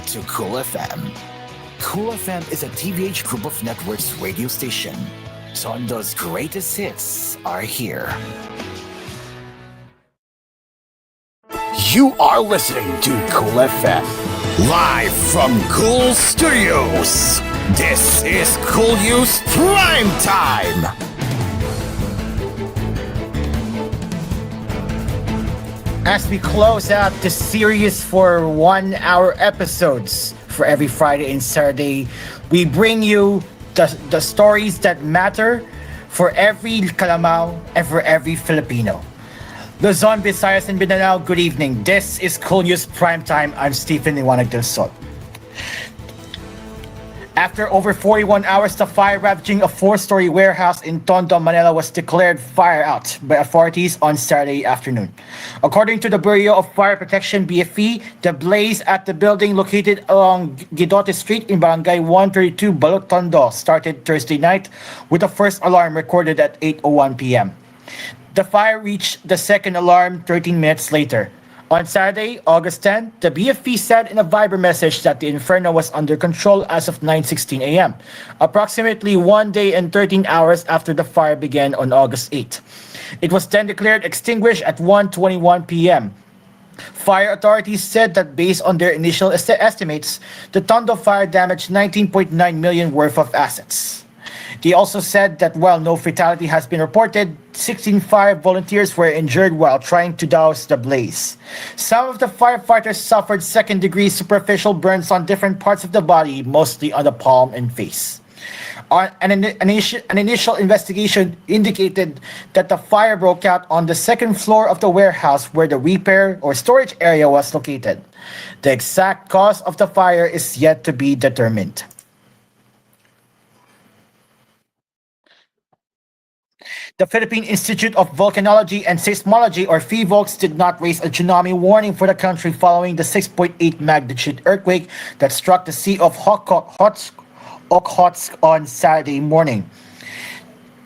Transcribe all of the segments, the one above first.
to Cool FM. Cool FM is a TVH Group of Networks radio station. Tondo's greatest hits are here. You are listening to Cool FM, live from Cool Studios. This is koolNews Primetime. As we close out the series for 1 hour episodes for every Friday and Saturday, we bring you the stories that matter for every Kalamao and for every Filipino. Luzon, Visayas, and Mindanao, good evening. This is koolNews Primetime. I'm Stephen Iwanag del Sol. After over 41 hours, the fire ravaging a 4-story warehouse in Tondo, Manila was declared fire out by authorities on Saturday afternoon. According to the Bureau of Fire Protection, BFE, the blaze at the building located along Guidote Street in Barangay 132, Balot, Tondo started Thursday night with the first alarm recorded at 8:01 p.m. The fire reached the second alarm 13 minutes later. On Saturday, August 10, the BFP said in a Viber message that the inferno was under control as of 9:16 a.m., approximately 1 day and 13 hours after the fire began on August 8. It was then declared extinguished at 1:21 p.m. Fire authorities said that based on their initial estimates, the Tondo fire damaged 19.9 million worth of assets. They also said that while no fatality has been reported, 16 fire volunteers were injured while trying to douse the blaze. Some of the firefighters suffered second-degree superficial burns on different parts of the body, mostly on the palm and face. An initial investigation indicated that the fire broke out on the second floor of the warehouse where the repair or storage area was located. The exact cause of the fire is yet to be determined. The Philippine Institute of Volcanology and Seismology, or PHIVOLCS, did not raise a tsunami warning for the country following the 6.8 magnitude earthquake that struck the Sea of Okhotsk on Saturday morning.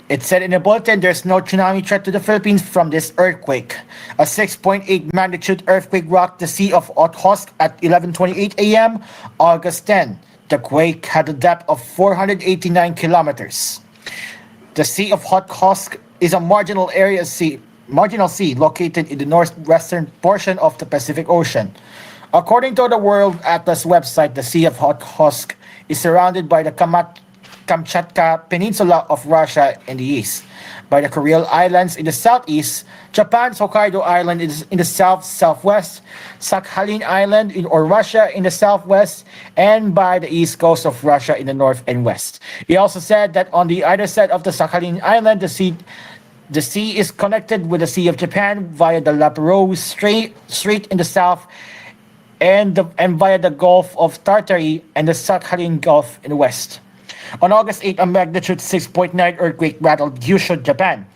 It said in a bulletin there's no tsunami threat to the Philippines from this earthquake. A 6.8 magnitude earthquake rocked the Sea of Okhotsk at 11:28 a.m. August 10. The quake had a depth of 489 kilometers. The Sea of Okhotsk is a marginal sea located in the northwestern portion of the Pacific Ocean. According to the World Atlas website, the Sea of Okhotsk is surrounded by the Kamchatka Peninsula of Russia in the east, by the Kuril Islands in the southeast, Japan's Hokkaido Island in the south-southwest, Sakhalin Island or Russia in the southwest, and by the east coast of Russia in the north and west. He also said that on the other side of the Sakhalin Island, the sea is connected with the Sea of Japan via the Lapterouse Strait in the south and via the Gulf of Tartary and the Sakhalin Gulf in the west. On August 8, a magnitude 6.9 earthquake rattled Kyushu, Japan.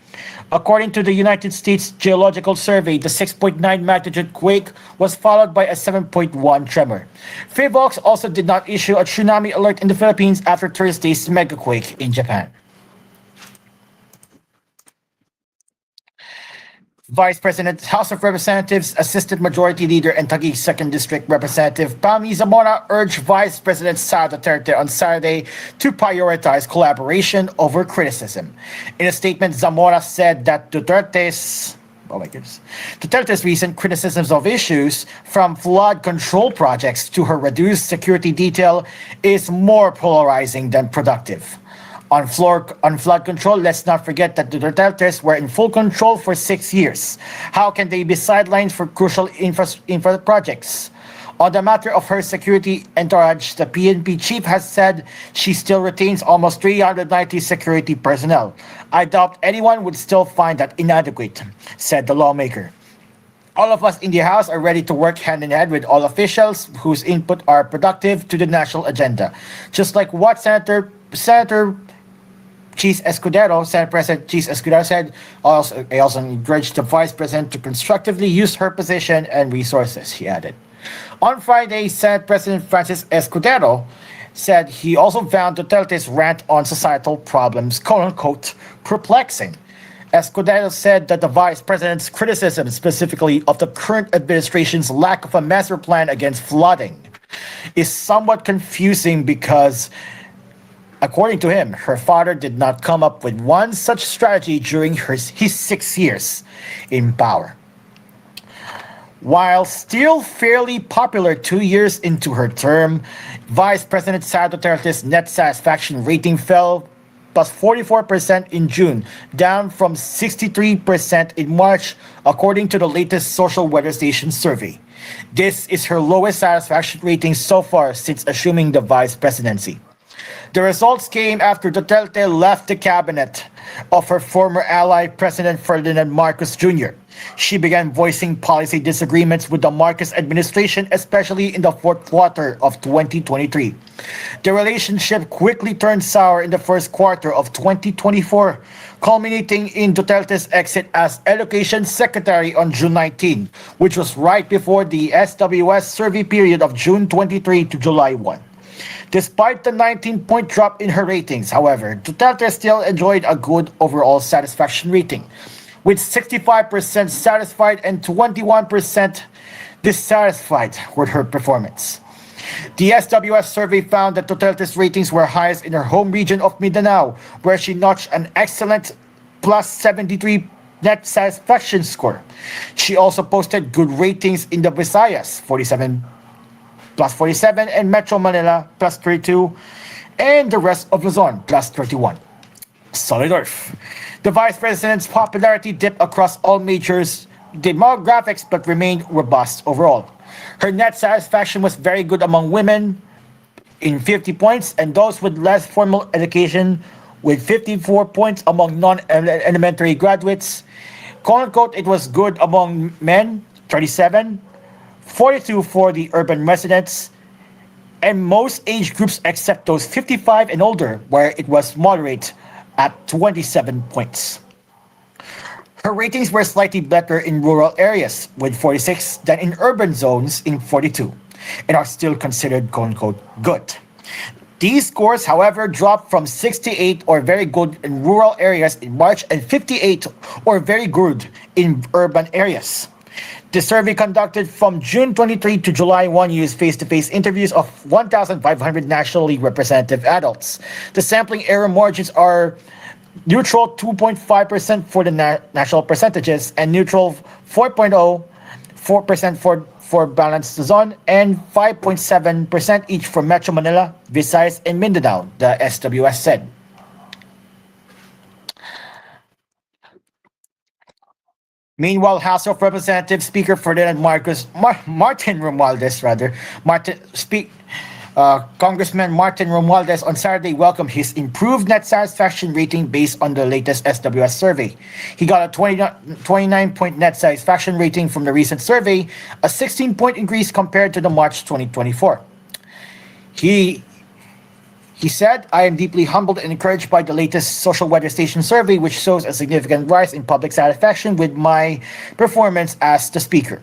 According to the United States Geological Survey, the 6.9 magnitude quake was followed by a 7.1 tremor. PHIVOLCS also did not issue a tsunami alert in the Philippines after Thursday's megaquake in Japan. Vice President, House of Representatives, Assistant Majority Leader, and Taguig 2nd District Representative Pami Zamora urged Vice President Sara Duterte on Saturday to prioritize collaboration over criticism. In a statement, Zamora said that Duterte's recent criticisms of issues, from flood control projects to her reduced security detail, is more polarizing than productive. On flood control, let's not forget that the Dutertes were in full control for 6 years. How can they be sidelined for crucial infra projects? On the matter of her security entourage, the PNP chief has said she still retains almost 390 security personnel. I doubt anyone would still find that inadequate, said the lawmaker. All of us in the House are ready to work hand in hand with all officials whose input are productive to the national agenda. Just like what Senator Senate President Cheese Escudero said, I also encouraged the Vice President to constructively use her position and resources, he added. On Friday, Senate President Francis Escudero said he also found Duterte's rant on societal problems, quote-unquote, perplexing. Escudero said that the Vice President's criticism specifically of the current administration's lack of a master plan against flooding is somewhat confusing because, according to him, her father did not come up with one such strategy during his 6 years in power. While still fairly popular 2 years into her term, Vice President Sara Duterte's net satisfaction rating fell plus 44% in June, down from 63% in March, according to the latest social weather station survey. This is her lowest satisfaction rating so far since assuming the vice presidency. The results came after Duterte left the cabinet of her former ally, President Ferdinand Marcos Jr. She began voicing policy disagreements with the Marcos administration, especially in the fourth quarter of 2023. The relationship quickly turned sour in the first quarter of 2024, culminating in Duterte's exit as Education Secretary on June 19, which was right before the SWS survey period of June 23 to July 1. Despite the 19-point drop in her ratings, however, Duterte still enjoyed a good overall satisfaction rating, with 65% satisfied and 21% dissatisfied with her performance. The SWS survey found that Duterte's ratings were highest in her home region of Mindanao, where she notched an excellent plus 73 net satisfaction score. She also posted good ratings in the Visayas, 47 plus 47, and Metro Manila plus 32, and the rest of Luzon plus 31. Solid Earth. The vice president's popularity dipped across all majors demographics but remained robust overall. Her net satisfaction was very good among women in 50 points and those with less formal education with 54 points among non-elementary graduates. Quote unquote, it was good among men, 37, 42 for the urban residents, and most age groups except those 55 and older, where it was moderate at 27 points. Her ratings were slightly better in rural areas, with 46, than in urban zones in 42, and are still considered quote unquote good. These scores, however, dropped from 68 or very good in rural areas in March and 58 or very good in urban areas. The survey conducted from June 23 to July 1 used face-to-face interviews of 1,500 nationally representative adults. The sampling error margins are neutral 2.5% for the national percentages and neutral 4.04% for balanced Luzon and 5.7% each for Metro Manila, Visayas, and Mindanao, the SWS said. Meanwhile, House of Representatives Speaker Ferdinand Martin Romualdez, Congressman Martin Romualdez on Saturday welcomed his improved net satisfaction rating based on the latest SWS survey. He got a 29-point net satisfaction rating from the recent survey, a 16-point increase compared to the March 2024. He said, I am deeply humbled and encouraged by the latest social weather station survey, which shows a significant rise in public satisfaction with my performance as the speaker.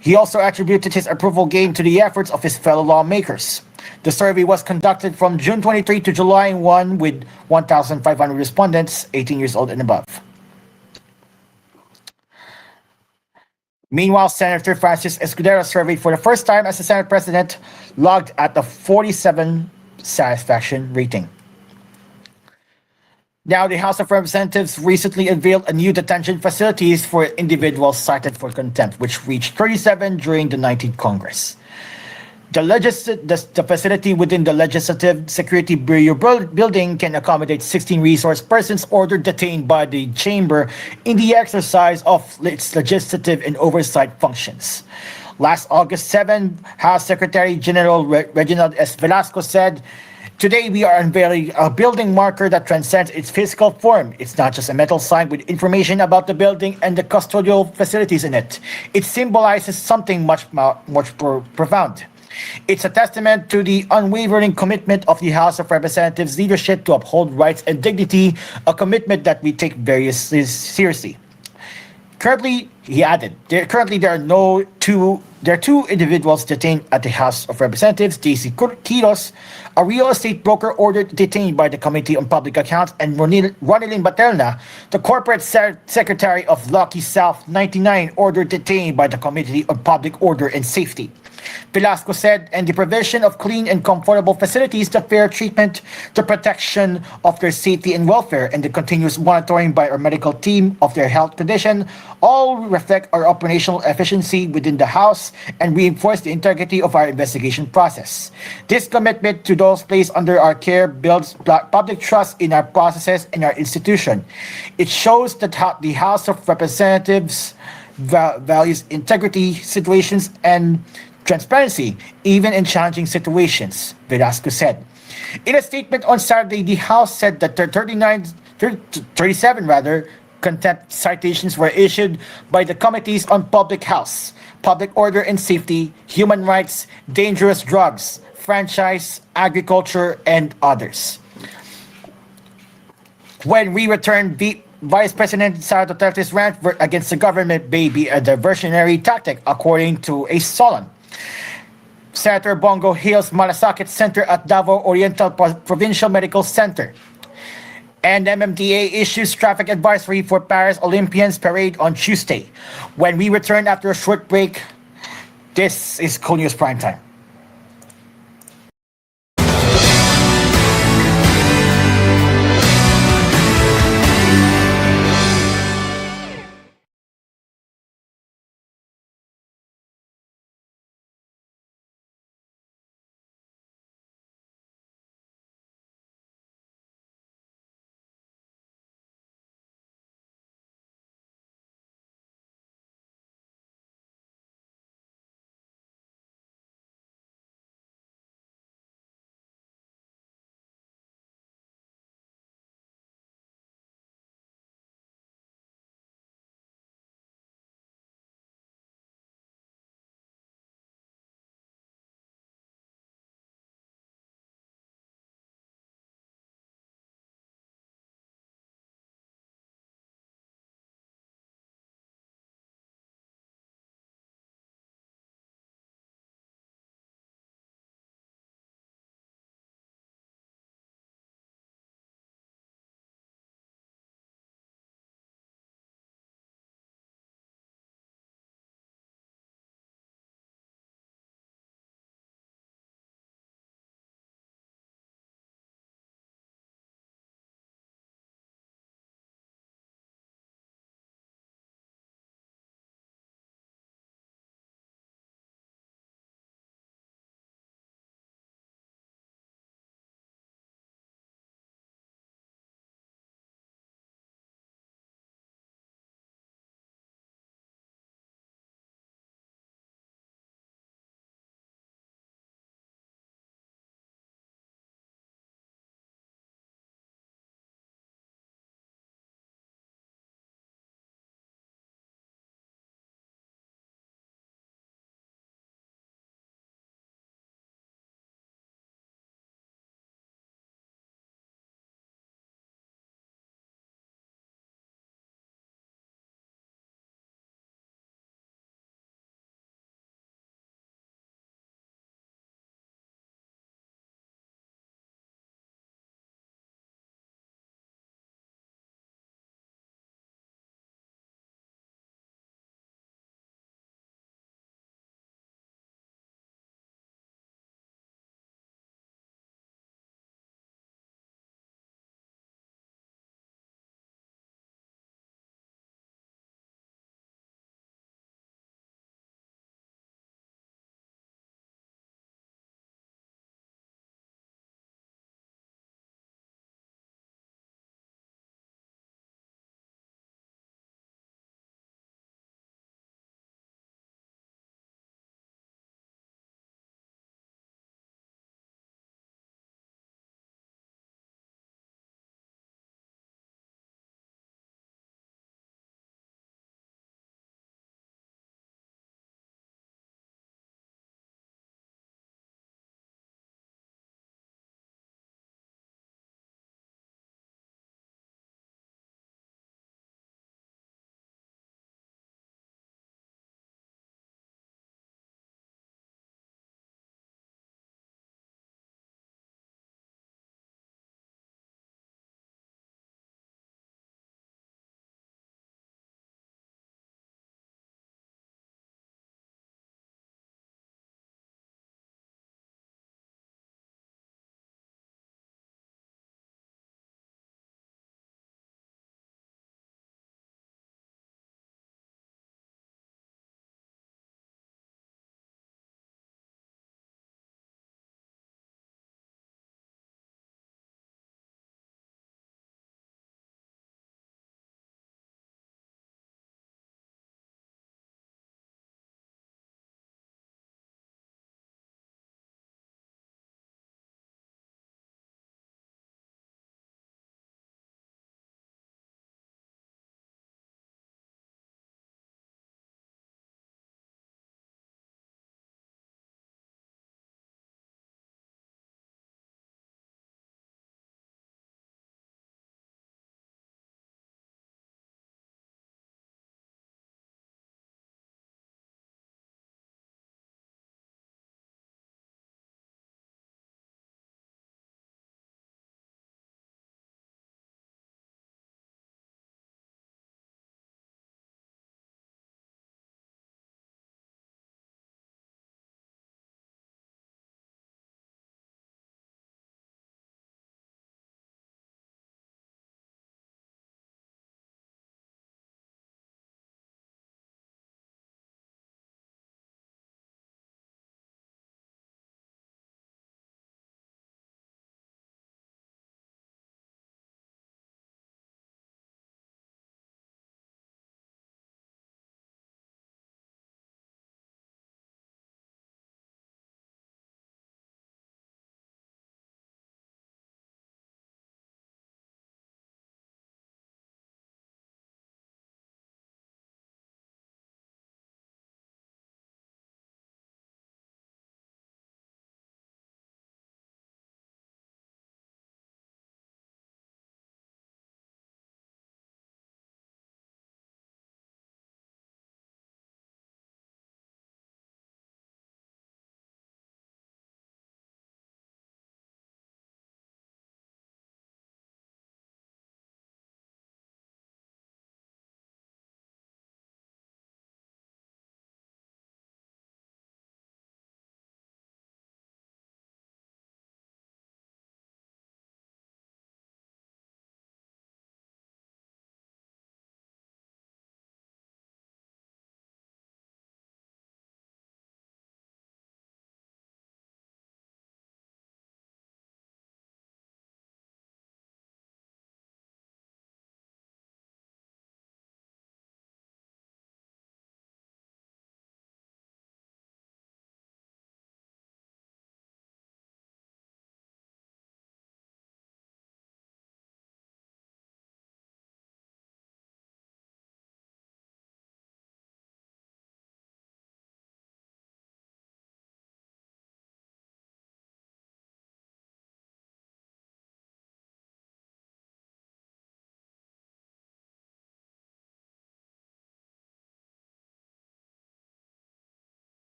He also attributed his approval gain to the efforts of his fellow lawmakers. The survey was conducted from June 23 to July 1 with 1,500 respondents, 18 years old and above. Meanwhile, Senator Francis Escudero, surveyed for the first time as the Senate President, logged at the 47 satisfaction rating. Now, the House of Representatives recently unveiled a new detention facilities for individuals cited for contempt, which reached 37 during the 19th Congress. The facility within the Legislative Security Bureau building can accommodate 16 resource persons ordered detained by the chamber in the exercise of its legislative and oversight functions. Last August 7, House Secretary General Reginald S. Velasco said, today we are unveiling a building marker that transcends its physical form. It's not just a metal sign with information about the building and the custodial facilities in it. It symbolizes something much profound. It's a testament to the unwavering commitment of the House of Representatives leadership to uphold rights and dignity, a commitment that we take very seriously. Currently, he added, there are two individuals detained at the House of Representatives, J.C. Quiros, a real estate broker ordered detained by the Committee on Public Accounts, and Ronilyn Batelna, the corporate secretary of Lucky South 99, ordered detained by the Committee on Public Order and Safety. Velasco said, and the provision of clean and comfortable facilities, the fair treatment, the protection of their safety and welfare, and the continuous monitoring by our medical team of their health condition all reflect our operational efficiency within the House and reinforce the integrity of our investigation process. This commitment to those placed under our care builds public trust in our processes and our institution. It shows that the House of Representatives values integrity situations and transparency, even in challenging situations, Velasco said. In a statement on Saturday, the House said that the 37 rather, contempt citations were issued by the Committees on Public Health, Public Order and Safety, Human Rights, Dangerous Drugs, Franchise, Agriculture, and others. When we return, Vice President Sara Duterte's rant against the government may be a diversionary tactic, according to a Solon. Senator Bongo hails Malasakit Center at Davao Oriental Provincial Medical Center. And MMDA issues traffic advisory for Paris Olympians parade on Tuesday. When we return after a short break, this is koolNews Primetime.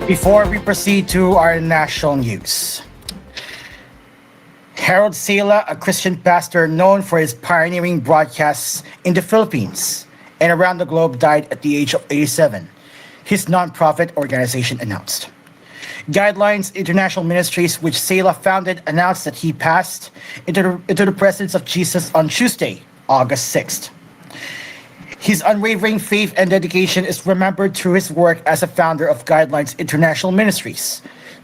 Before we proceed to our national news, Harold Sala, a Christian pastor known for his pioneering broadcasts in the Philippines and around the globe, died at the age of 87, his nonprofit organization announced. Guidelines International Ministries, which Sala founded, announced that he passed into the presence of Jesus on Tuesday, August 6th. His unwavering faith and dedication is remembered through his work as a founder of Guidelines International Ministries.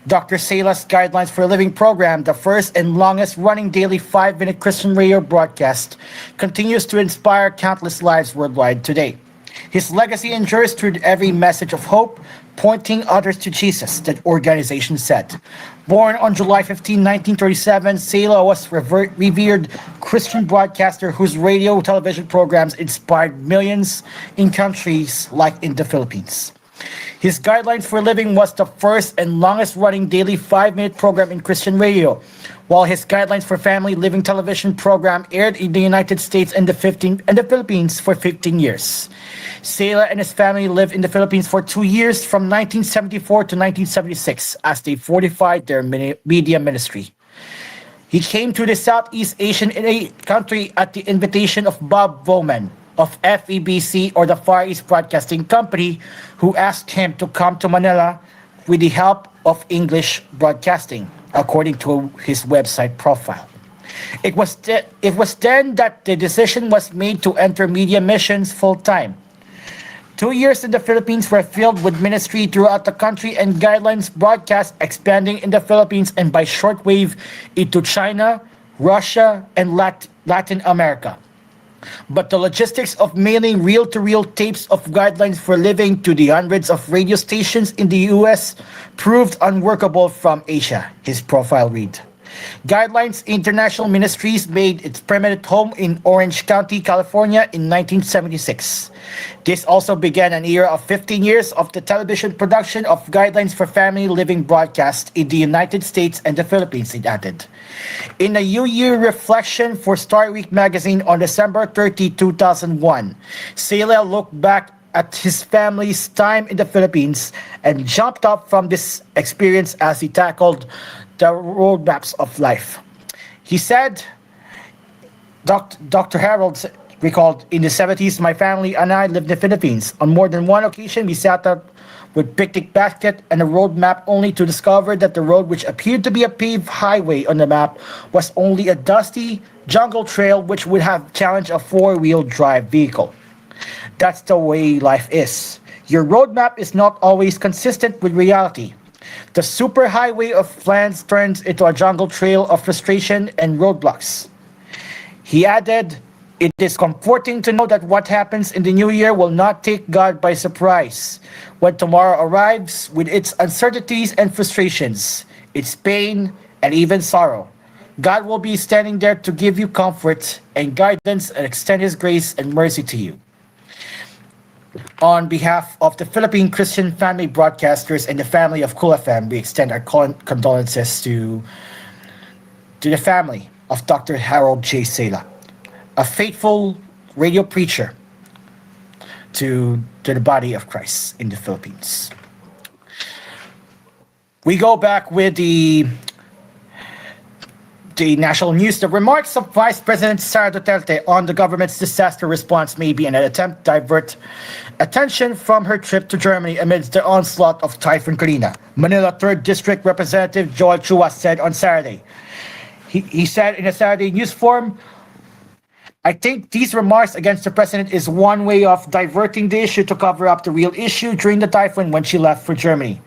Dr. Sala's Guidelines for a Living program, the first and longest running daily 5-minute Christian radio broadcast, continues to inspire countless lives worldwide today. His legacy endures through every message of hope, pointing others to Jesus, that organization said. Born on July 15, 1937, Sala was revered Christian broadcaster whose radio television programs inspired millions in countries like in the Philippines. His Guidelines for a Living was the first and longest running daily 5-minute program in Christian radio, while his Guidelines for Family Living television program aired in the United States and the Philippines for 15 years. Sala and his family lived in the Philippines for 2 years from 1974 to 1976 as they fortified their media ministry. He came to the Southeast Asian country at the invitation of Bob Bowman of FEBC, or the Far East Broadcasting Company, who asked him to come to Manila with the help of English broadcasting, according to his website profile. It was then that the decision was made to enter media missions full-time. 2 years in the Philippines were filled with ministry throughout the country and Guidelines broadcast expanding in the Philippines and by shortwave into China, Russia, and Latin America. But the logistics of mailing reel-to-reel tapes of Guidelines for Living to the hundreds of radio stations in the US proved unworkable from Asia, his profile read. Guidelines International Ministries made its permanent home in Orange County, California in 1976. This also began an era of 15 years of the television production of Guidelines for Family Living broadcast in the United States and the Philippines, it added. In a New Year reflection for Star Week magazine on December 30, 2001, Sala looked back at his family's time in the Philippines and jumped up from this experience as he tackled the roadmaps of life. He said, Dr. Harold recalled, in the 70s, my family and I lived in the Philippines. On more than one occasion, we sat up with picnic basket and a road map only to discover that the road, which appeared to be a paved highway on the map, was only a dusty jungle trail which would have challenged a four-wheel drive vehicle. That's the way life is. Your roadmap is not always consistent with reality. The superhighway of plans turns into a jungle trail of frustration and roadblocks. He added, it is comforting to know that what happens in the new year will not take God by surprise. When tomorrow arrives with its uncertainties and frustrations, its pain and even sorrow, God will be standing there to give you comfort and guidance and extend His grace and mercy to you. On behalf of the Philippine Christian Family Broadcasters and the family of Cool FM, we extend our condolences to the family of Dr. Harold J. Sala, a faithful radio preacher to the body of Christ in the Philippines. We go back with the national news. The remarks of Vice President Sara Duterte on the government's disaster response may be an attempt to divert attention from her trip to Germany amidst the onslaught of Typhoon Karina. Manila 3rd District Representative Joel Chua said on Saturday. He said in a Saturday news forum, I think these remarks against the president is one way of diverting the issue to cover up the real issue during the typhoon when she left for Germany.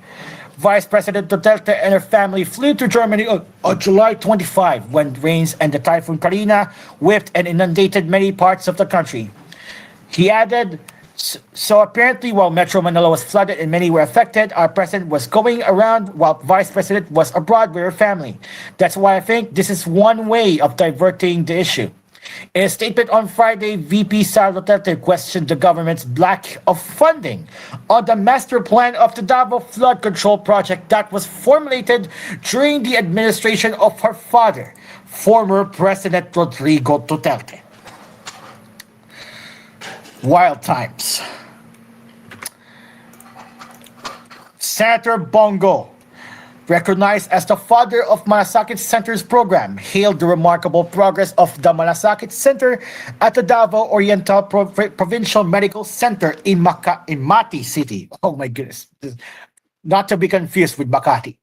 Vice President Duterte and her family flew to Germany on July 25 when rains and the Typhoon Karina whipped and inundated many parts of the country. He added, so apparently while Metro Manila was flooded and many were affected, our president was going around while Vice President was abroad with her family. That's why I think this is one way of diverting the issue. In a statement on Friday, VP Sara Duterte questioned the government's lack of funding on the master plan of the Davao Flood Control Project that was formulated during the administration of her father, former President Rodrigo Duterte. Wild times. Senator Bongo, recognized as the father of Malasakit Center's program, hailed the remarkable progress of the Malasakit Center at the Davao Oriental Provincial Medical Center in Mati City. Oh my goodness. Not to be confused with Makati.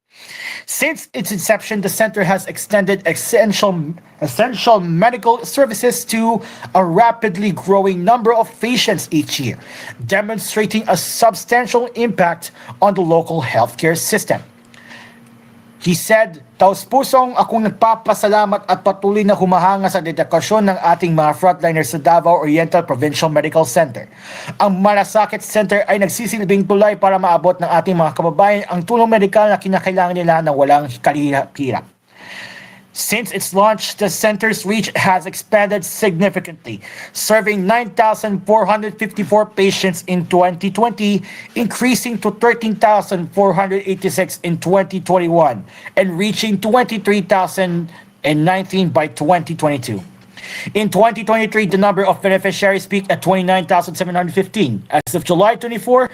Since its inception, the center has extended essential medical services to a rapidly growing number of patients each year, demonstrating a substantial impact on the local healthcare system. He said, "Taus-pusong akong nagpapasalamat at patuloy na humahanga sa dedikasyon ng ating mga frontliners sa Davao Oriental Provincial Medical Center. Ang Malasakit Center ay nagsisilbing tulay para maabot ng ating mga kababayan ang tulong medikal na kinakailangan nila na walang kahirap-hirap." Since its launch, the center's reach has expanded significantly, serving 9,454 patients in 2020, increasing to 13,486 in 2021, and reaching 23,019 by 2022. In 2023, the number of beneficiaries peaked at 29,715. As of July 24,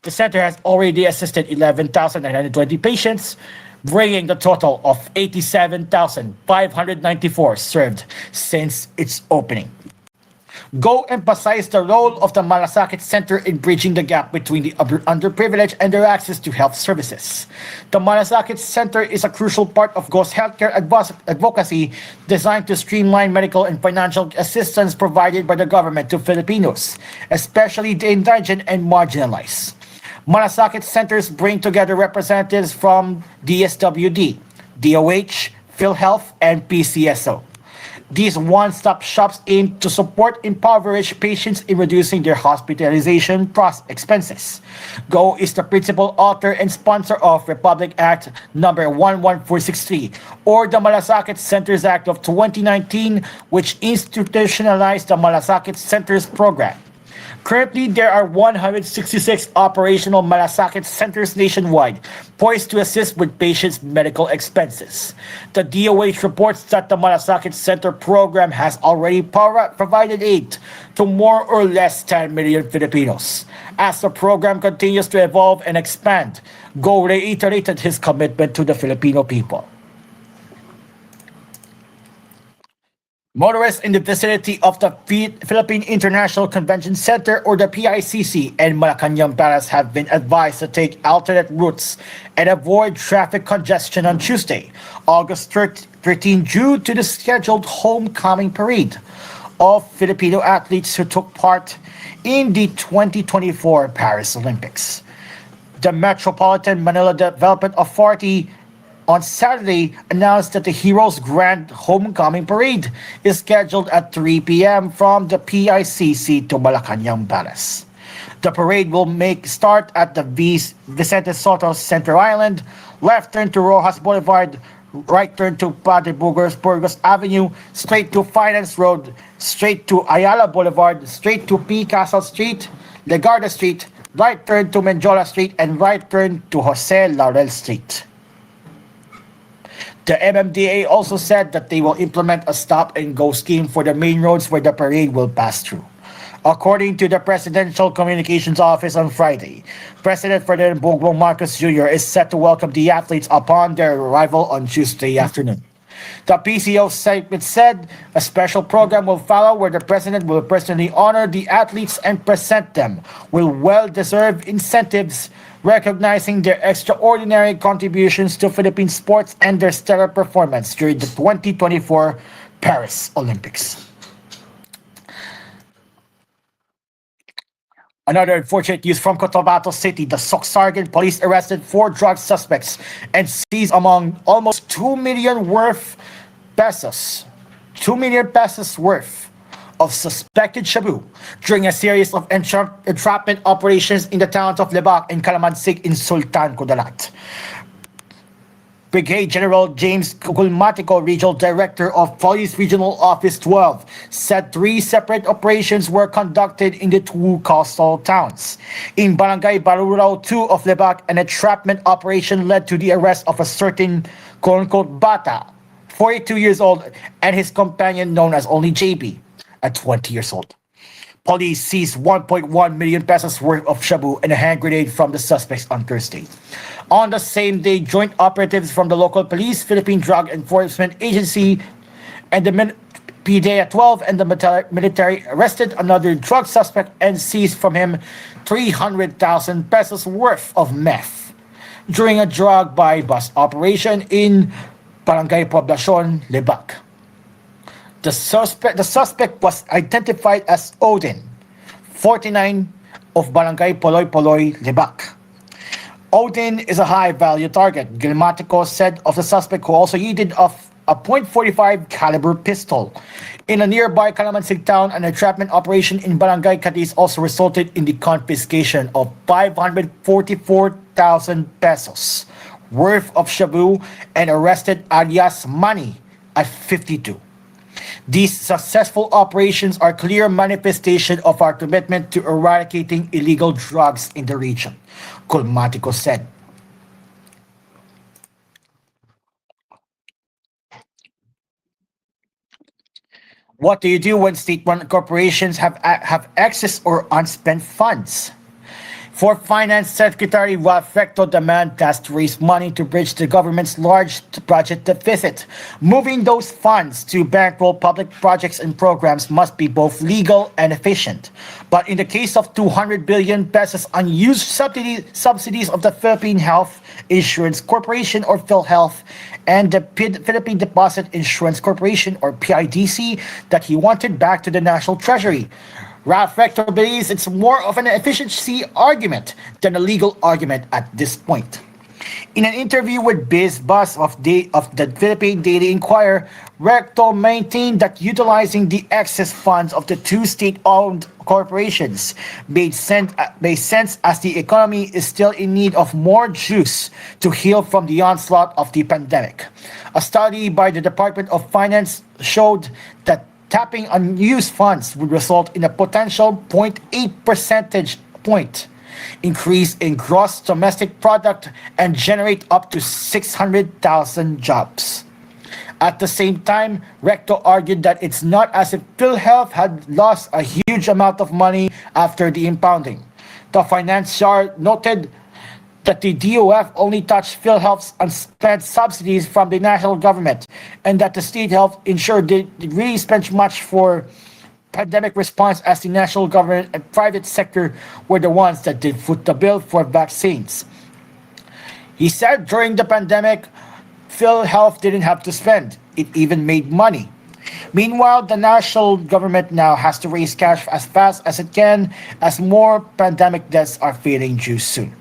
the center has already assisted 11,920 patients, bringing the total of 87,594 served since its opening. Go emphasized the role of the Malasakit Center in bridging the gap between the underprivileged and their access to health services. The Malasakit Center is a crucial part of Go's healthcare advocacy designed to streamline medical and financial assistance provided by the government to Filipinos, especially the indigent and marginalized. Malasakit centers bring together representatives from DSWD, DOH, PhilHealth, and PCSO. These one-stop shops aim to support impoverished patients in reducing their hospitalization expenses. Go is the principal author and sponsor of Republic Act number 11463, or the Malasakit Centers Act of 2019, which institutionalized the Malasakit Centers program. Currently, there are 166 operational Malasakit centers nationwide, poised to assist with patients' medical expenses. The DOH reports that the Malasakit Center program has already provided aid to more or less 10 million Filipinos. As the program continues to evolve and expand, Go reiterated his commitment to the Filipino people. Motorists in the vicinity of the Philippine International Convention Center, or the PICC, and Malacanang Palace have been advised to take alternate routes and avoid traffic congestion on Tuesday, August 13, due to the scheduled homecoming parade of Filipino athletes who took part in the 2024 Paris Olympics. The Metropolitan Manila Development Authority on Saturday announced that the Heroes Grand Homecoming Parade is scheduled at 3 p.m. from the PICC to Malacanang Palace. The parade will start at the Vicente Soto Center Island, left turn to Rojas Boulevard, right turn to Padre Burgos Avenue, straight to Finance Road, straight to Ayala Boulevard, straight to P. Castle Street, Legarda Street, right turn to Menjola Street, and right turn to Jose Laurel Street. The MMDA also said that they will implement a stop-and-go scheme for the main roads where the parade will pass through. According to the Presidential Communications Office on Friday, President Ferdinand Bongbong Marcos Jr. is set to welcome the athletes upon their arrival on Tuesday afternoon. The PCO statement said a special program will follow where the president will personally honor the athletes and present them with well-deserved incentives, recognizing their extraordinary contributions to Philippine sports and their stellar performance during the 2024 Paris Olympics. Another unfortunate news from Cotabato City. The Soxargen police arrested 4 drug suspects and seized among almost 2 million pesos worth of suspected shabu during a series of entrapment operations in the towns of Lebak and Calamansig in Sultan Kudarat. Brigadier General James Gulmatico, Regional Director of Police Regional Office 12, said 3 separate operations were conducted in the 2 coastal towns. In Barangay Barurao 2 of Lebak, an entrapment operation led to the arrest of a certain quote-unquote bata, 42 years old, and his companion known as only JB, at 20 years old. Police seized 1.1 million pesos worth of shabu and a hand grenade from the suspects on Thursday. On the same day, joint operatives from the local police, Philippine Drug Enforcement Agency, and the PDEA 12 and the military arrested another drug suspect and seized from him 300,000 pesos worth of meth during a drug by bus operation in Barangay Poblacion, Lebac. The suspect was identified as Odin, 49, of Barangay Poloy Poloy, Lebac. Odin is a high-value target, Gilmatico said of the suspect, who also yielded off a .45 caliber pistol. In a nearby Calamansig town, an entrapment operation in Barangay Cadiz also resulted in the confiscation of 544,000 pesos worth of shabu and arrested alias Money at 52. These successful operations are clear manifestation of our commitment to eradicating illegal drugs in the region, Colmatico said. What do you do when state-run corporations have excess or unspent funds? For Finance Secretary Ralph Recto, the man tasked to raise money to bridge the government's large budget deficit. Moving those funds to bankroll public projects and programs must be both legal and efficient. But in the case of 200 billion pesos unused subsidies of the Philippine Health Insurance Corporation, or PhilHealth, and the Philippine Deposit Insurance Corporation, or PIDC, that he wanted back to the National Treasury, Ralph Rector believes it's more of an efficiency argument than a legal argument at this point. In an interview with Biz Bus of the Philippine Daily Inquirer, Rector maintained that utilizing the excess funds of the two state-owned corporations made sense as the economy is still in need of more juice to heal from the onslaught of the pandemic. A study by the Department of Finance showed that tapping unused funds would result in a potential 0.8 percentage point increase in gross domestic product and generate up to 600,000 jobs. At the same time, Recto argued that it's not as if PhilHealth had lost a huge amount of money after the impounding. The financier noted that the DOF only touched PhilHealth's unspent subsidies from the national government, and that the state health insurer didn't really spend much for pandemic response, as the national government and private sector were the ones that did foot the bill for vaccines. He said during the pandemic, PhilHealth didn't have to spend. It even made money. Meanwhile, the national government now has to raise cash as fast as it can, as more pandemic deaths are failing due soon.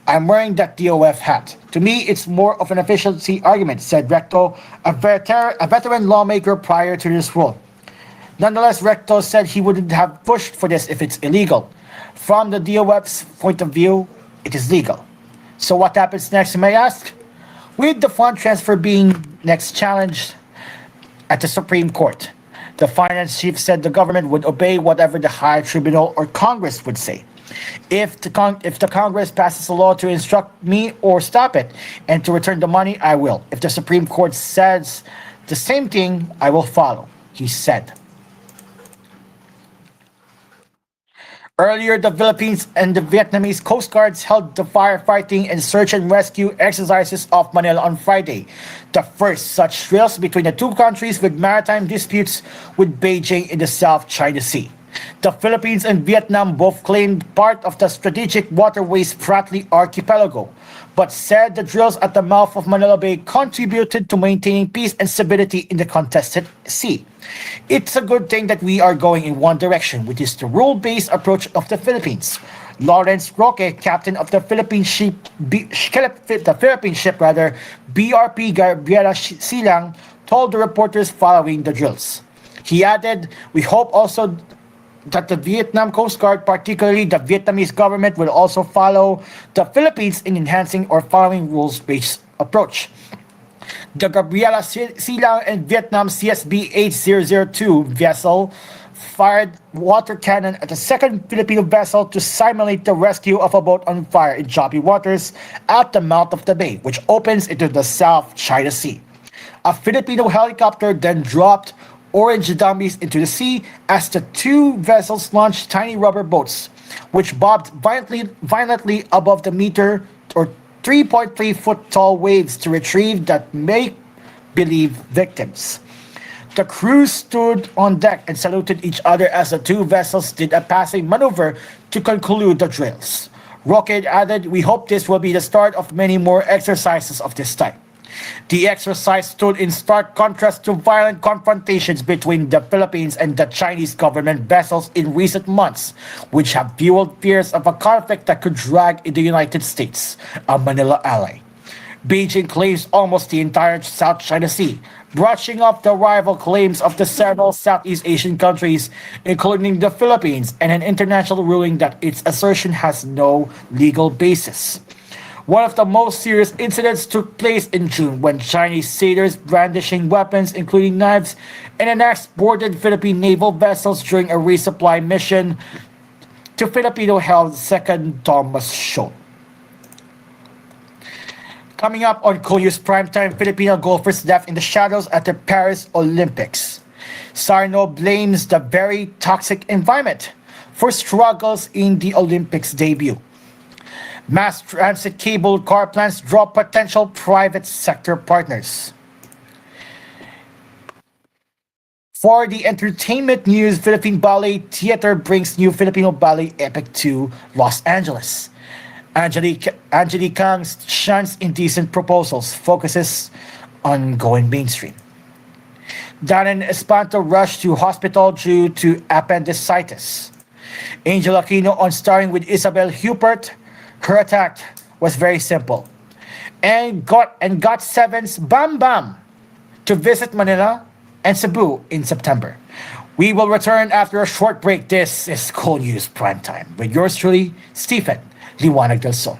I'm wearing that DOF hat. To me, it's more of an efficiency argument, said Recto, a veteran lawmaker prior to this role. Nonetheless, Recto said he wouldn't have pushed for this if it's illegal. From the DOF's point of view, it is legal. So what happens next, you may ask? With the fund transfer being next challenged at the Supreme Court, the finance chief said the government would obey whatever the higher tribunal or Congress would say. If the Congress passes a law to instruct me or stop it and to return the money, I will. If the Supreme Court says the same thing, I will follow, he said. Earlier, the Philippines and the Vietnamese Coast Guards held the firefighting and search and rescue exercises off Manila on Friday, the first such drills between the two countries with maritime disputes with Beijing in the South China Sea. The Philippines and Vietnam both claimed part of the strategic waterways Spratly Archipelago, but said the drills at the mouth of Manila Bay contributed to maintaining peace and stability in the contested sea. It's a good thing that we are going in one direction, which is the rule-based approach of the Philippines. Lawrence Roque, captain of the Philippine ship, BRP Gabriela Silang, told the reporters following the drills. He added, "We hope also that the Vietnam Coast Guard, particularly the Vietnamese government, will also follow the Philippines in enhancing or following rules-based approach." The Gabriela Silang and Vietnam CSB 8002 vessel fired water cannon at a second Filipino vessel to simulate the rescue of a boat on fire in choppy waters at the mouth of the bay, which opens into the South China Sea. A Filipino helicopter then dropped orange dummies into the sea as the two vessels launched tiny rubber boats, which bobbed violently above the meter or 3.3 foot tall waves to retrieve that make believe victims. The crew stood on deck and saluted each other as the two vessels did a passing maneuver to conclude the drills. Rocket added, "We hope this will be the start of many more exercises of this type." The exercise stood in stark contrast to violent confrontations between the Philippines and the Chinese government vessels in recent months, which have fueled fears of a conflict that could drag in the United States, a Manila ally. Beijing claims almost the entire South China Sea, brushing off the rival claims of the several Southeast Asian countries, including the Philippines, and an international ruling that its assertion has no legal basis. One of the most serious incidents took place in June when Chinese sailors brandishing weapons, including knives, and annexed boarded Philippine naval vessels during a resupply mission to Filipino held Second Thomas Shoal. Coming up on koolNews Primetime, Filipino golfers left in the shadows at the Paris Olympics. Sarno blames the very toxic environment for struggles in the Olympics debut. Mass transit cable car plans draw potential private sector partners. For the entertainment news, Philippine Ballet Theater brings new Filipino ballet epic to Los Angeles. Angelique Kang's shuns indecent proposals focuses on going mainstream. Darren Espanto rushed to hospital due to appendicitis. Angel Aquino on starring with Isabel Huppert. Her attack was very simple. And got Seven's Bam Bam to visit Manila and Cebu in September. We will return after a short break. This is koolNews Primetime with yours truly, Stephen Liwanag del Sol.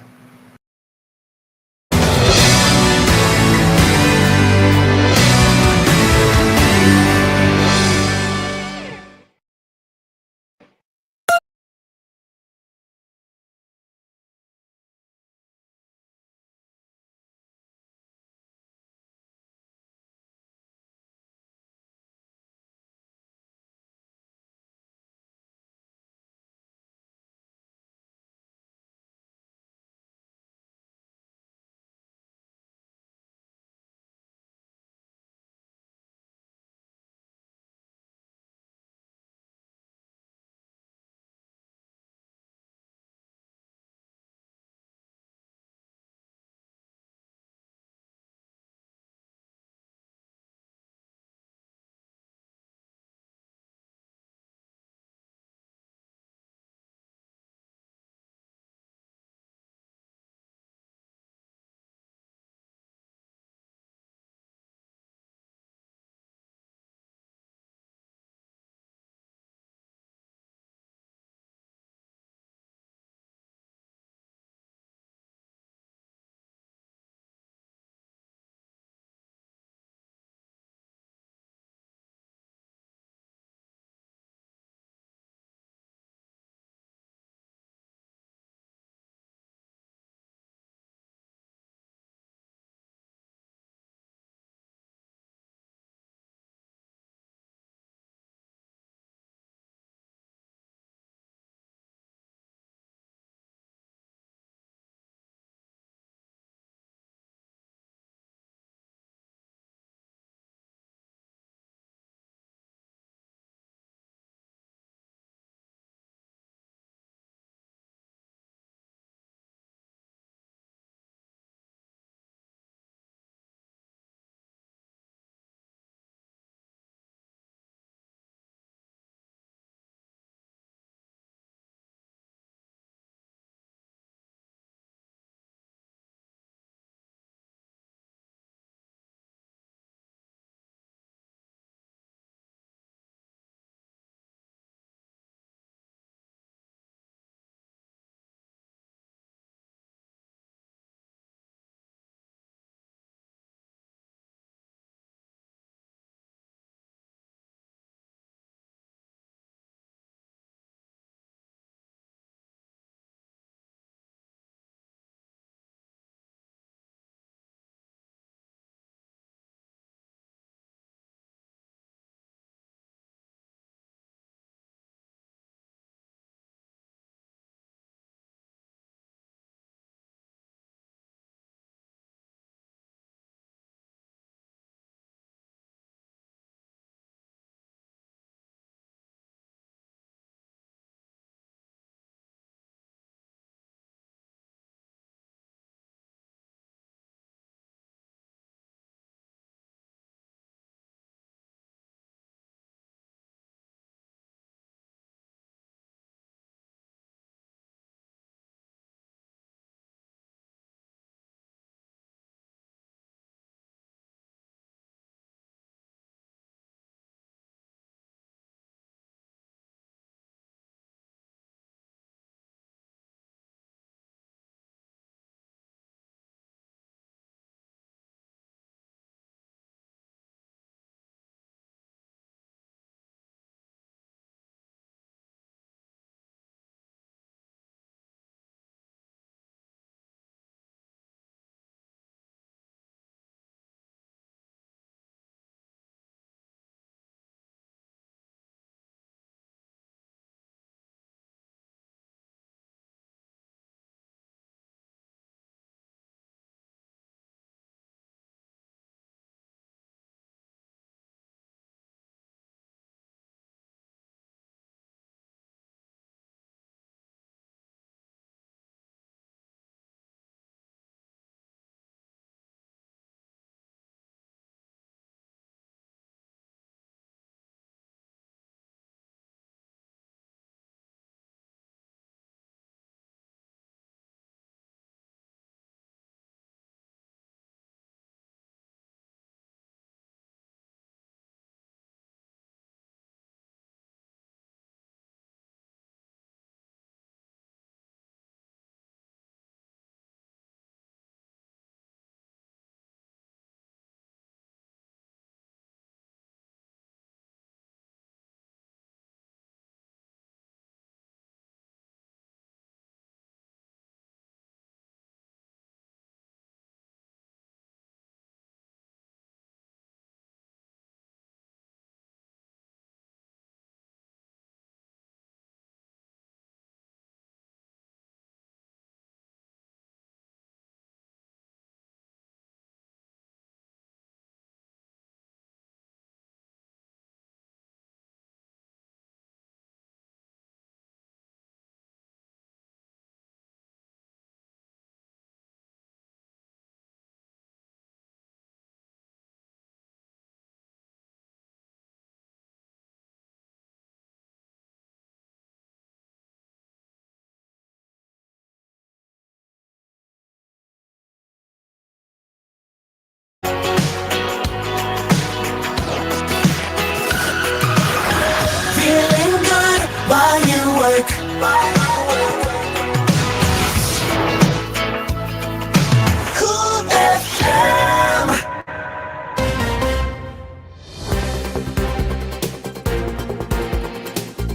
Cool FM.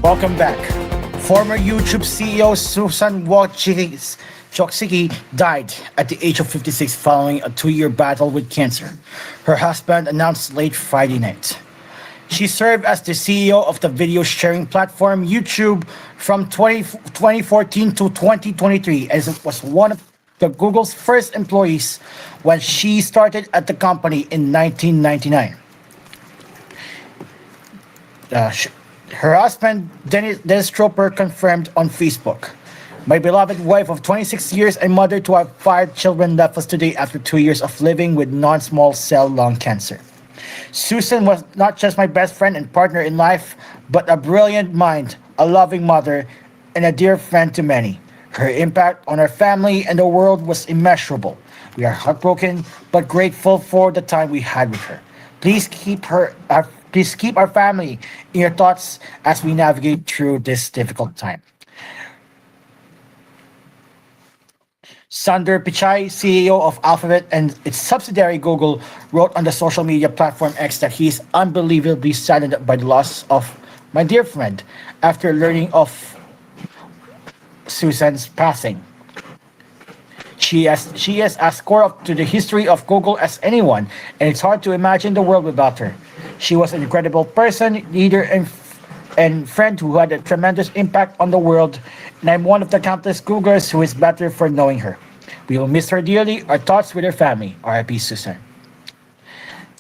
Welcome back. Former YouTube CEO Susan Wojcicki died at the age of 56 following a 2-year battle with cancer. Her husband announced late Friday night. She served as the CEO of the video sharing platform YouTube from 2014 to 2023, as it was one of the Google's first employees when she started at the company in 1999. Uh, sh- Her husband, Dennis Stroper, confirmed on Facebook. My beloved wife of 26 years and mother to our 5 children left us today after 2 years of living with non-small cell lung cancer. Susan was not just my best friend and partner in life, but a brilliant mind, a loving mother, and a dear friend to many. Her impact on our family and the world was immeasurable. We are heartbroken, but grateful for the time we had with her. Please keep our family in your thoughts as we navigate through this difficult time. Sundar Pichai, CEO of Alphabet and its subsidiary Google, wrote on the social media platform X that he is unbelievably saddened by the loss of my dear friend after learning of Susan's passing. She is as core to the history of Google as anyone, and it's hard to imagine the world without her. She was an incredible person, leader, and friend who had a tremendous impact on the world, and I'm one of the countless Googlers who is better for knowing her. We will miss her dearly. Our thoughts with her family. R.I.P. Susan.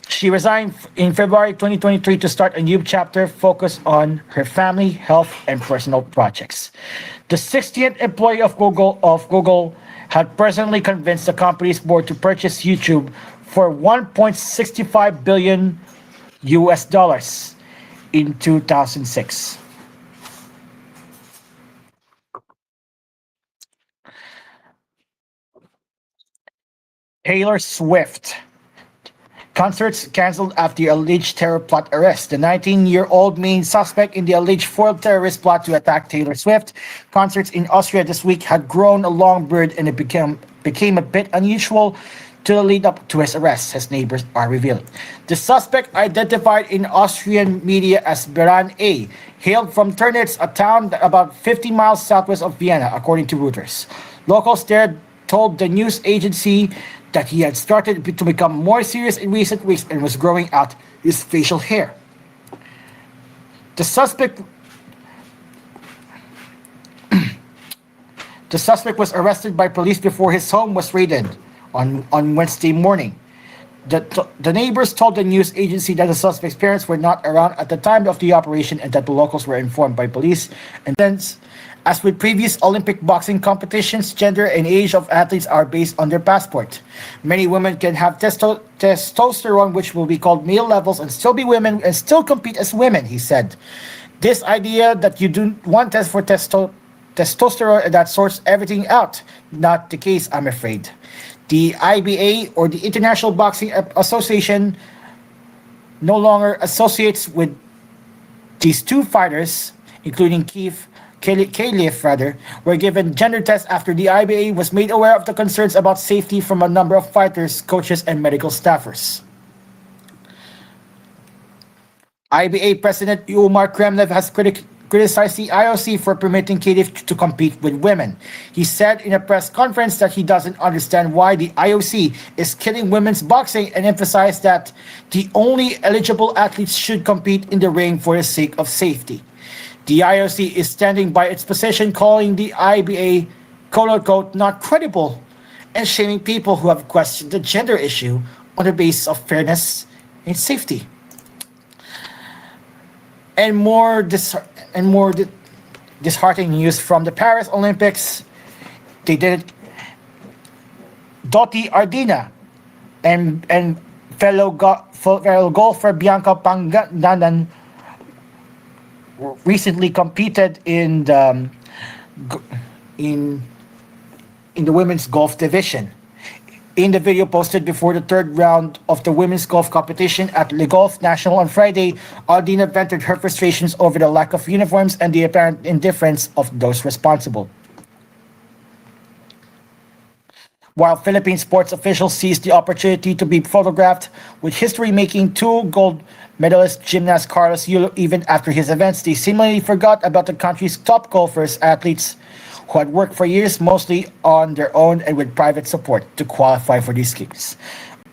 She resigned in February 2023 to start a new chapter focused on her family, health, and personal projects. The 60th employee of Google had personally convinced the company's board to purchase YouTube for 1.65 billion US dollars in 2006. Taylor Swift. Concerts canceled after alleged terror plot arrest. The 19-year-old main suspect in the alleged foiled terrorist plot to attack Taylor Swift concerts in Austria this week had grown a long beard, and it became a bit unusual to the lead up to his arrest, his neighbors are revealing. The suspect, identified in Austrian media as Beran A., hailed from Turnitz, a town about 50 miles southwest of Vienna, according to Reuters. Locals there told the news agency that he had started to become more serious in recent weeks and was growing out his facial hair. The suspect The suspect was arrested by police before his home was raided on Wednesday morning. The neighbors told the news agency that the suspect's parents were not around at the time of the operation and that the locals were informed by police. And then, as with previous Olympic boxing competitions, gender and age of athletes are based on their passport. Many women can have testosterone, which will be called male levels, and still be women and still compete as women, he said. This idea that you do one test for testosterone that sorts everything out, not the case, I'm afraid. The IBA, or the International Boxing Association, no longer associates with these two fighters, including Caliph, were given gender tests after the IBA was made aware of the concerns about safety from a number of fighters, coaches, and medical staffers. IBA President Umar Kremlev has criticized the IOC for permitting Caliph to compete with women. He said in a press conference that he doesn't understand why the IOC is killing women's boxing and emphasized that the only eligible athletes should compete in the ring for the sake of safety. The IOC is standing by its position, calling the IBA quote-unquote not credible and shaming people who have questioned the gender issue on the basis of fairness and safety. And more disheartening news from the Paris Olympics. They did Dottie Ardina and fellow golfer Bianca Panganan recently competed in the women's golf division. In the video posted before the third round of the women's golf competition at Le Golf National on Friday, Aldina vented her frustrations over the lack of uniforms and the apparent indifference of those responsible. While Philippine sports officials seized the opportunity to be photographed with history-making two gold medalist gymnast Carlos Yulo even after his events, they seemingly forgot about the country's top golfers, athletes who had worked for years mostly on their own and with private support to qualify for these games.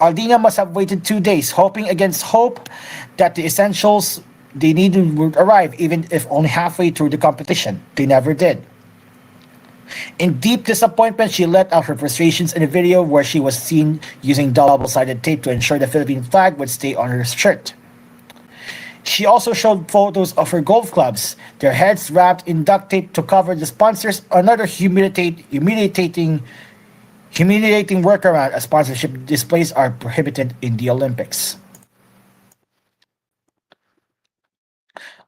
Aldina must have waited 2 days, hoping against hope that the essentials they needed would arrive, even if only halfway through the competition. They never did. In deep disappointment, she let out her frustrations in a video where she was seen using double-sided tape to ensure the Philippine flag would stay on her shirt. She also showed photos of her golf clubs, their heads wrapped in duct tape to cover the sponsors, another humiliating workaround as sponsorship displays are prohibited in the Olympics.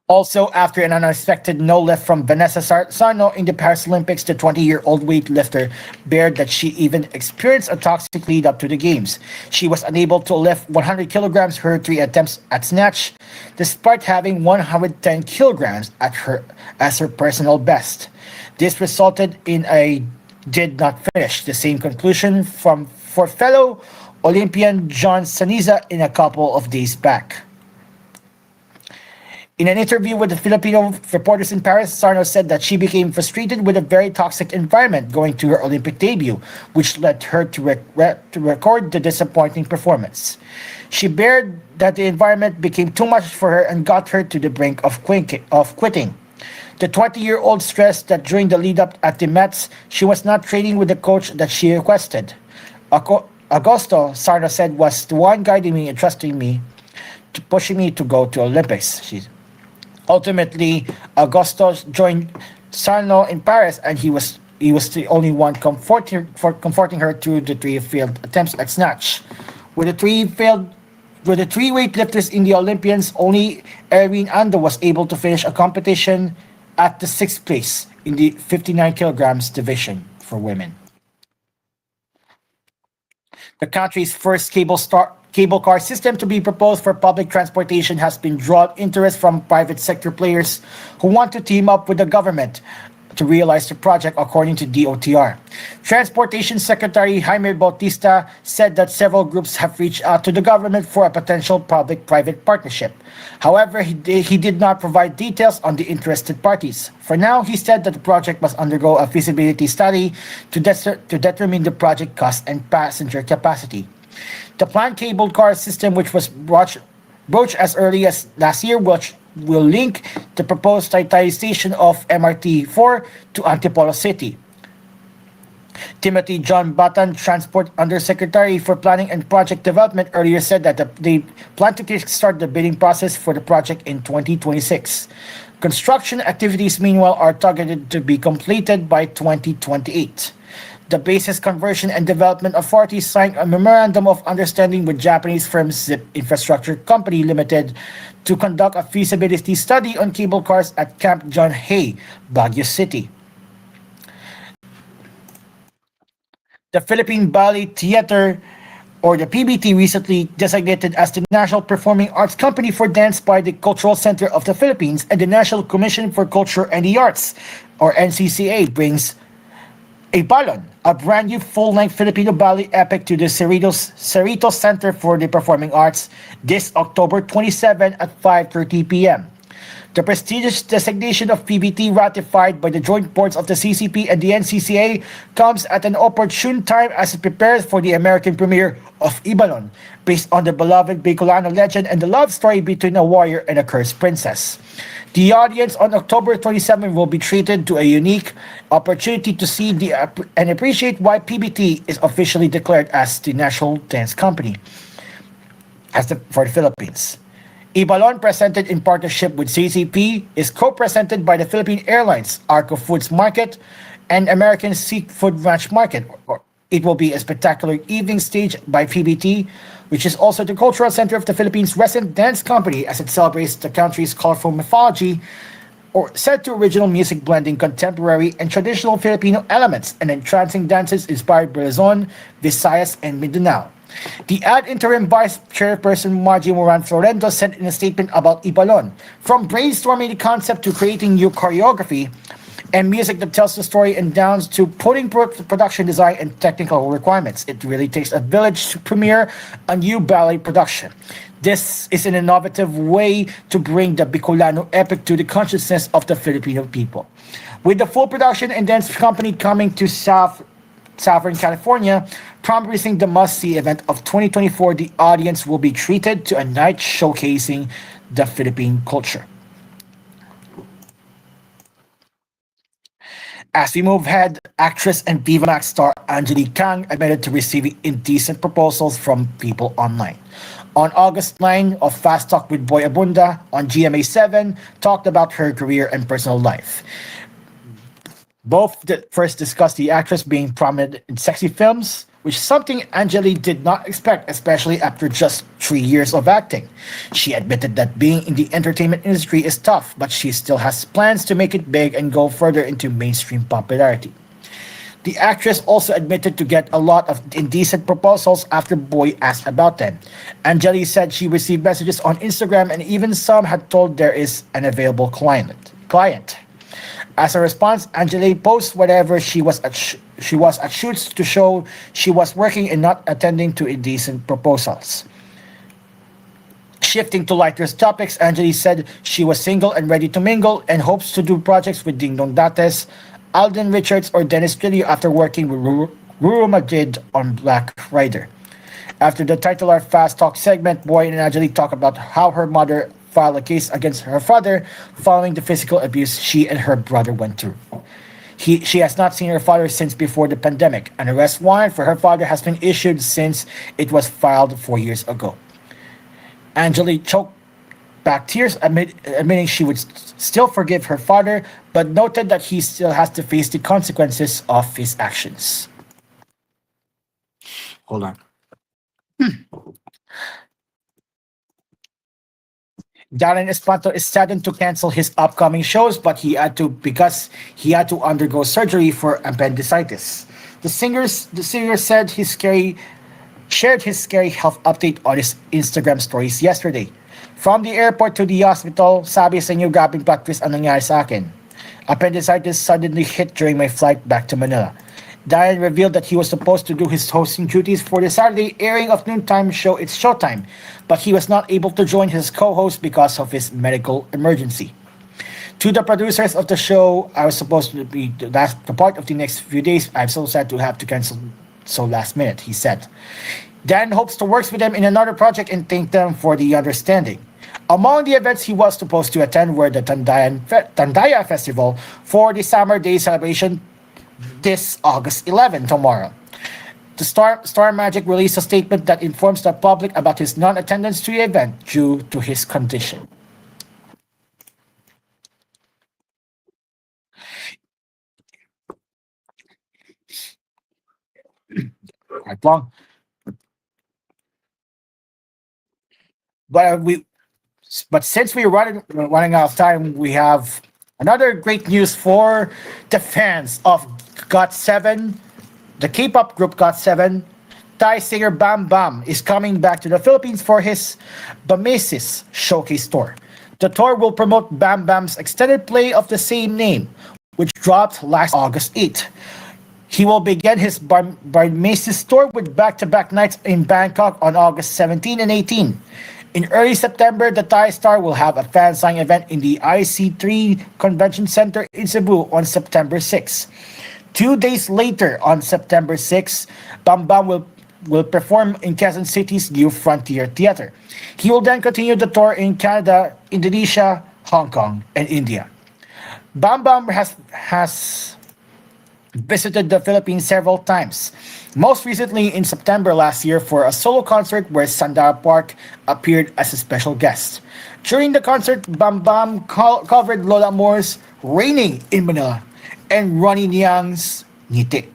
Also, after an unexpected no lift from Vanessa Sarno in the Paris Olympics, the 20-year-old weightlifter bared that she even experienced a toxic lead up to the games. She was unable to lift 100 kilograms her 3 attempts at snatch, despite having 110 kilograms as her personal best. This resulted in a did not finish, the same conclusion for fellow Olympian John Saniza in a couple of days back. In an interview with the Filipino reporters in Paris, Sarno said that she became frustrated with a very toxic environment going to her Olympic debut, which led her to record the disappointing performance. She bared that the environment became too much for her and got her to the brink of quitting. The 20-year-old stressed that during the lead-up at the Mets, she was not training with the coach that she requested. Agosto, Sarno said, was the one guiding me and trusting me, pushing me to go to Olympics. Ultimately, Augusto joined Sarno in Paris, and he was the only one comforting her through the 3 failed attempts at snatch. With the 3 weightlifters in the Olympians, only Erin Ando was able to finish a competition at the 6th place in the 59 kilograms division for women. The country's first cable car system to be proposed for public transportation has been drawn interest from private sector players who want to team up with the government to realize the project, according to DOTR. Transportation Secretary Jaime Bautista said that several groups have reached out to the government for a potential public-private partnership. However, he did not provide details on the interested parties. For now, he said that the project must undergo a feasibility study to determine the project cost and passenger capacity. The planned cable car system, which was broached as early as last year, which will link the proposed Taytay station of MRT-4 to Antipolo City. Timothy John Batan, Transport Undersecretary for Planning and Project Development, earlier said that they plan to start the bidding process for the project in 2026. Construction activities, meanwhile, are targeted to be completed by 2028. The Bases Conversion and Development Authority signed a memorandum of understanding with Japanese firm Zip Infrastructure Company Limited to conduct a feasibility study on cable cars at Camp John Hay, Baguio City. The Philippine Ballet Theater, or the PBT, recently designated as the National Performing Arts Company for Dance by the Cultural Center of the Philippines and the National Commission for Culture and the Arts, or NCCA, brings a Balon, a brand new full-length Filipino ballet epic to the Cerritos Center for the Performing Arts this October 27 at 5:30 p.m. The prestigious designation of PBT, ratified by the joint boards of the CCP and the NCCA, comes at an opportune time as it prepares for the American premiere of Ibalon, based on the beloved Bicolano legend and the love story between a warrior and a cursed princess. The audience on October 27 will be treated to a unique opportunity to see and appreciate why PBT is officially declared as the National Dance Company for the Philippines. Ibalon, presented in partnership with CCP, is co-presented by the Philippine Airlines, Arco Foods Market, and American Seafood Ranch Market. It will be a spectacular evening staged by PBT, which is also the cultural center of the Philippines' resident dance company, as it celebrates the country's colorful mythology or set to original music blending contemporary and traditional Filipino elements and entrancing dances inspired by Luzon, Visayas, and Mindanao. The ad interim vice chairperson Margie Moran Florento said in a statement about Ibalon, from brainstorming the concept to creating new choreography and music that tells the story and down to putting production design and technical requirements. It really takes a village to premiere a new ballet production. This is an innovative way to bring the Bicolano epic to the consciousness of the Filipino people. With the full production and dance company coming to Southern California, promising the must-see event of 2024, the audience will be treated to a night showcasing the Philippine culture. As we move ahead, actress and Viva Max star Angelique Kang admitted to receiving indecent proposals from people online. On August 9 of Fast Talk with Boy Abunda on GMA7, talked about her career and personal life. First discussed the actress being prominent in sexy films, which is something Angelique did not expect, especially after just 3 years of acting. She admitted that being in the entertainment industry is tough, but she still has plans to make it big and go further into mainstream popularity. The actress also admitted to get a lot of indecent proposals after Boy asked about them. Angelique said she received messages on Instagram and even some had told there is an available client. As a response, Angelique posts whatever she was at shoots to show she was working and not attending to indecent proposals. Shifting to lighter topics, Angelique said she was single and ready to mingle and hopes to do projects with Ding Dong Dates, Alden Richards, or Dennis Trillo after working with Ruru Madrid on Black Rider. After the titular Fast Talk segment, Boy and Angelique talk about how her mother filed a case against her father following the physical abuse she and her brother went through. She has not seen her father since before the pandemic. An arrest warrant for her father has been issued since it was filed 4 years ago. Angelique choked back tears, admitting she would still forgive her father, but noted that he still has to face the consequences of his actions. Hold on. Darren Espanto is saddened to cancel his upcoming shows, but because he had to undergo surgery for appendicitis. The singer said shared his scary health update on his Instagram stories yesterday. From the airport to the hospital, sabi sa inyo, grabing plot twist ang nangyari sa akin. Appendicitis suddenly hit during my flight back to Manila. Diane revealed that he was supposed to do his hosting duties for the Saturday airing of noontime show It's Showtime, but he was not able to join his co-host because of his medical emergency. To the producers of the show, I was supposed to be the part of the next few days. I'm so sad to have to cancel so last minute, he said. Dan hopes to work with them in another project and thank them for the understanding. Among the events he was supposed to attend were the Tandaya Festival for the Summer Day celebration this August 11, tomorrow. The Star Magic released a statement that informs the public about his non-attendance to the event due to his condition. Quite long. But since we're running out of time, we have another great news for the fans of GOT7, the K-pop group GOT7. Thai singer Bam Bam is coming back to the Philippines for his Bamesis showcase tour. The tour will promote Bam Bam's extended play of the same name, which dropped last August 8. He will begin his Bamesis tour with back-to-back nights in Bangkok on August 17 and 18. In early September, the Thai star will have a fan signing event in the IC3 Convention Center in Cebu on September 6. 2 days later, on September 6, Bam Bam will perform in Quezon City's New Frontier Theater. He will then continue the tour in Canada, Indonesia, Hong Kong, and India. Bam Bam has visited the Philippines several times, most recently in September last year for a solo concert where Sandara Park appeared as a special guest. During the concert, Bam Bam covered Lola Moore's Raining in Manila and Ronnie Niang's Ngiti.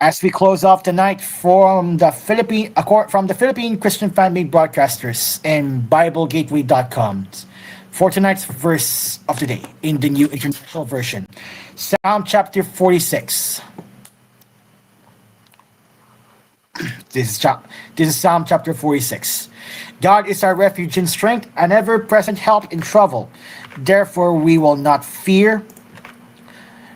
As we close off tonight from the Philippine Christian Family Broadcasters and BibleGateway.com for tonight's verse of the day in the New International Version, Psalm chapter 46. This is Psalm chapter 46. God is our refuge and strength, an ever-present help in trouble. Therefore we will not fear,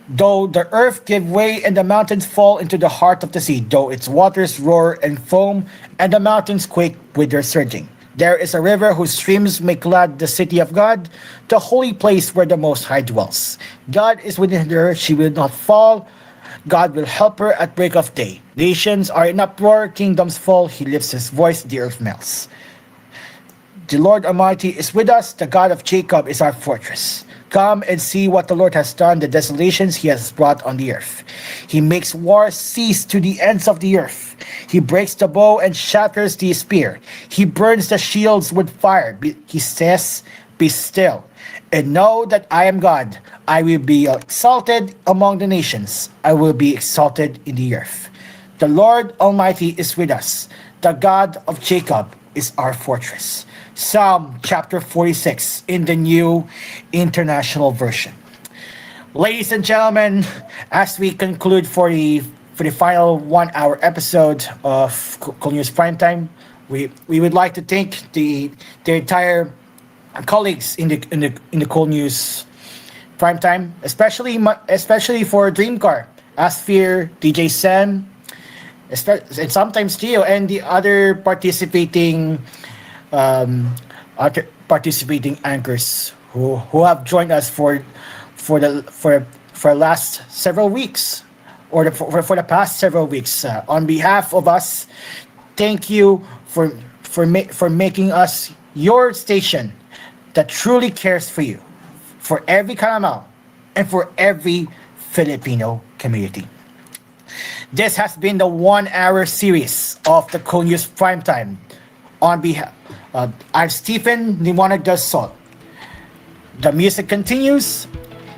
though the earth give way and the mountains fall into the heart of the sea, though its waters roar and foam and the mountains quake with their surging. There is a river whose streams make glad the city of God, the holy place where the Most High dwells. God is within her, she will not fall. God will help her at break of day. Nations are in uproar, kingdoms fall, he lifts his voice, the earth melts. The Lord Almighty is with us, the God of Jacob is our fortress. Come and see what the Lord has done, the desolations he has brought on the earth. He makes war cease to the ends of the earth. He breaks the bow and shatters the spear. He burns the shields with fire. He says, be still, and know that I am God. I will be exalted among the nations. I will be exalted in the earth. The Lord Almighty is with us. The God of Jacob is our fortress. Psalm chapter 46 in the New International Version. Ladies and gentlemen, as we conclude for the final 1 hour episode of koolNews Primetime, we would like to thank the entire colleagues in the koolNews Primetime, especially for Dreamcar, Asphere, DJ Sam, and sometimes Gio and the other participating anchors who have joined us for last several weeks for the past several weeks. On behalf of us, thank you for making us your station that truly cares for you, for every Karamao, and for every Filipino community. This has been the 1 hour series of the koolNews Primetime. On behalf, I'm Stephen Liwanag del Sol. The music continues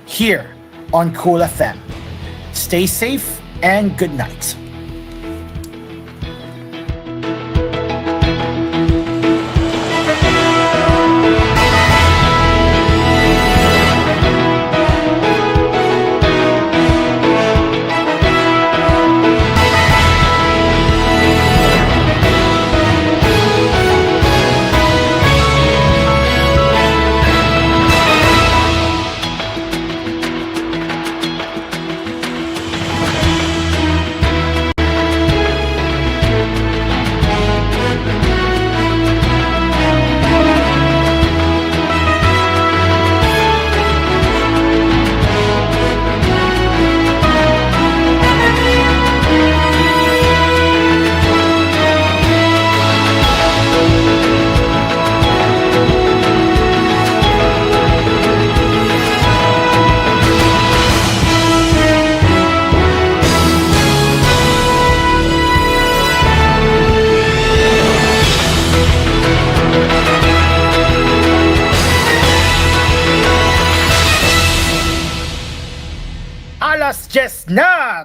here on Cool FM. Stay safe and good night. Alas just na!